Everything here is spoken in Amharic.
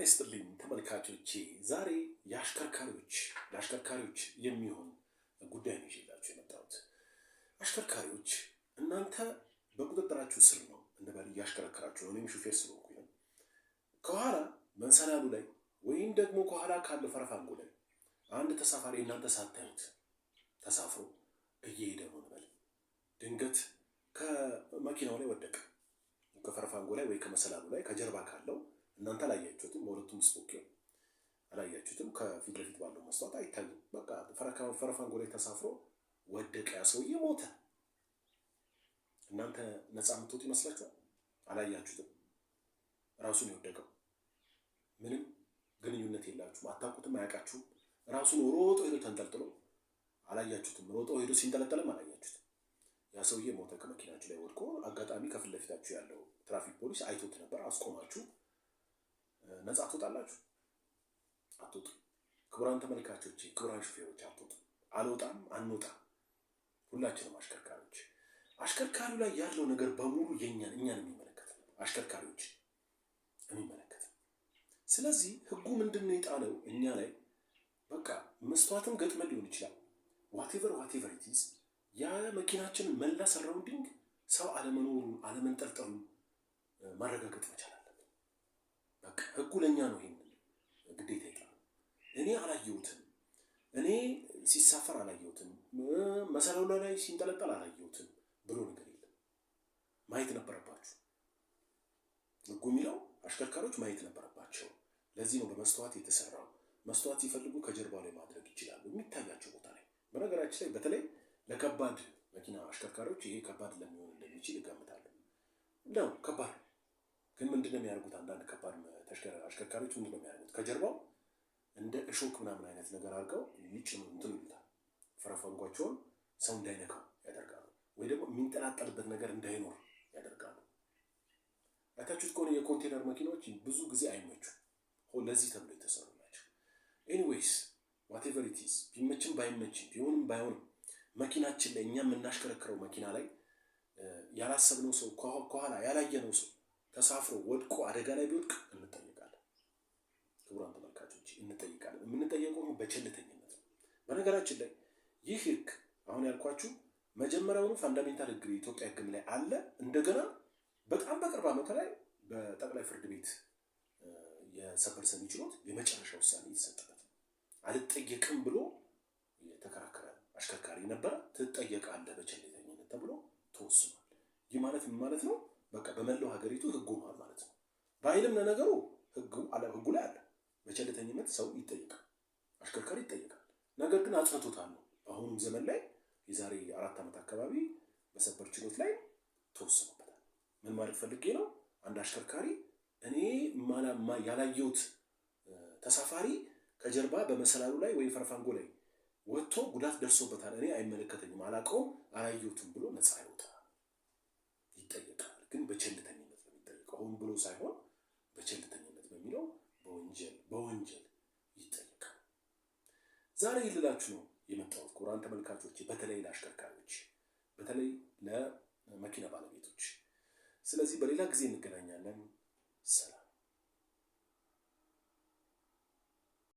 ይስጥልኝ ተመልካቾቼ ዛሬ ለአሽከርካሪዎች የሚሆን ጉዳይ ነው ይዤላችሁ የመጣሁት። አሽከርካሪዎች እናንተ በቁጥጥራችሁ ስር ነው እንበል እያሽከረከራችሁ ነው። እኔም ሹፌር ስለሆንኩኝ ነው። ከኋላ መንሰላሉ ላይ ወይም ደግሞ ከኋላ ካለ ፈረፋንጎ ላይ አንድ ተሳፋሪ እናንተ ሳታዩት ተሳፍሮ እየሄደ ነው እንበል። ድንገት ከመኪናው ላይ ወደቀ። ከፈረፋንጎ ላይ ወይ ከመሰላሉ ላይ ከጀርባ ካለው እናንተ አላያችሁትም። በሁለቱም ስፖኪዮ አላያችሁትም። ከፊት ለፊት ባለው መስታወት አይታይም። በቃ ፈረፋንጎ ላይ ተሳፍሮ ወደቀ። ያ ሰውዬ ሞተ። እናንተ ነፃ የምትወጡ ይመስላችኋል? አላያችሁትም። ራሱን የወደቀው ምንም ግንኙነት የላችሁም። አታውቁትም፣ አያውቃችሁም። ራሱን ሮጦ ሄዶ ተንጠልጥሎ አላያችሁትም። ሮጦ ሄዶ ሲንጠለጠልም አላያችሁትም። ያ ሰውዬ ሞተ። ከመኪናችሁ ላይ ወድቆ አጋጣሚ ከፊት ለፊታችሁ ያለው ትራፊክ ፖሊስ አይቶት ነበር። አስቆማችሁ። ነፃ ትወጣላችሁ? አትወጡ። ክቡራን ተመልካቾቼ፣ ክቡራን ሹፌሮች አትወጡ። አልወጣም፣ አንወጣም። ሁላችንም አሽከርካሪው ላይ ያለው ነገር በሙሉ እኛን የሚመለከት ነው። አሽከርካሪዎች የሚመለከት። ስለዚህ ህጉ ምንድነው የጣለው እኛ ላይ? በቃ መስተዋትም ገጥመን ሊሆን ይችላል። ዋቴቨር ኢት ኢዝ ያ መኪናችንን መላ ሰራውንዲንግ ሰው አለመኖሩን አለመንጠልጠሉን ማረጋገጥ መቻል አለብን። በቃ ህጉ ለኛ ነው ይሄን ግዴታ ይጣላል። እኔ አላየሁትም፣ እኔ ሲሳፈር አላየሁትም፣ መሰላሉ ላይ ሲንጠለጠል አላየሁትም ብሎ ነገር የለም። ማየት ነበረባችሁ። ህጉ የሚለው አሽከርካሪዎች ማየት ነበረባቸው። ለዚህ ነው በመስተዋት የተሰራው። መስተዋት ሲፈልጉ ከጀርባው ላይ ማድረግ ይችላሉ፣ የሚታያቸው ቦታ ላይ። በነገራችን ላይ በተለይ ለከባድ መኪና አሽከርካሪዎች ይሄ ከባድ ለሚሆን እንደሚችል እገምታለሁ። ነው ከባድ ግን ምንድነው የሚያደርጉት? አንዳንድ ከባድ አሽከርካሪዎች ምንድነው የሚያደርጉት? ከጀርባው እንደ እሾክ ምናምን አይነት ነገር አድርገው እንትን ይሉታል። ፈረፋንጓቸውን ሰው እንዳይነካው ያደርጋሉ። ወይ ደግሞ የሚንጠላጠልበት ነገር እንዳይኖር ያደርጋሉ። አይታችሁት ከሆነ የኮንቴነር መኪናዎች ብዙ ጊዜ አይመቹም። ለዚህ ተብሎ የተሰሩ ናቸው። ኤኒዌይስ ዋቴቨር ኢት ኢዝ ቢመችም ባይመችም ቢሆንም ባይሆንም መኪናችን ላይ እኛ የምናሽከረክረው መኪና ላይ ያላሰብነው ሰው ከኋላ ያላየነው ሰው ተሳፍሮ ወድቆ አደጋ ላይ ቢወድቅ እንጠይቃለን። ክቡራን ተመልካቾች እንጠይቃለን። የምንጠየቀው በቸልተኝነት ነው። በነገራችን ላይ ይህ ህግ አሁን ያልኳችሁ መጀመሪያውኑ ፋንዳሜንታል ህግ የኢትዮጵያ ህግም ላይ አለ። እንደገና በጣም በቅርብ ዓመት ላይ በጠቅላይ ፍርድ ቤት የሰበር ሰሚ ችሎት የመጨረሻ ውሳኔ የተሰጠበት አልጠየቅም ብሎ የተከራከረ አሽከርካሪ ነበረ። ትጠየቃለህ በቸልተኝነት ተብሎ ተወስኗል። ይህ ማለት ምን ማለት ነው? በቃ በመላው ሀገሪቱ ህጉ ማለት ነው። ባይልም ለነገሩ ህጉ ላይ አለ። በቸልተኝነት ሰው ይጠየቃል፣ አሽከርካሪ ይጠየቃል። ነገር ግን አጽንቶታል ነው። በአሁኑም ዘመን ላይ የዛሬ 4 ዓመት አካባቢ በሰበር ችሎት ላይ ተወስኖበታል። ምን ማለት ፈልጌ ነው? አንድ አሽከርካሪ እኔ ያላየሁት ተሳፋሪ ከጀርባ በመሰላሉ ላይ ወይ ፈረፋንጎ ላይ ወጥቶ ጉዳት ደርሶበታል፣ እኔ አይመለከተኝም፣ አላውቀውም፣ አላየሁትም ብሎ ነፃ ይወጣል፣ ይጠየቃል። ግን በቸልተኝነት ነው የሚጠየቀው። ሆን ብሎ ሳይሆን በቸልተኝነት በሚለው በወንጀል ይጠየቃል። ዛሬ ልላችሁ ነው የመጣሁት ክቡራን ተመልካቾች፣ በተለይ ለአሽከርካሪዎች፣ በተለይ ለመኪና ባለቤቶች። ስለዚህ በሌላ ጊዜ እንገናኛለን። ሰላም።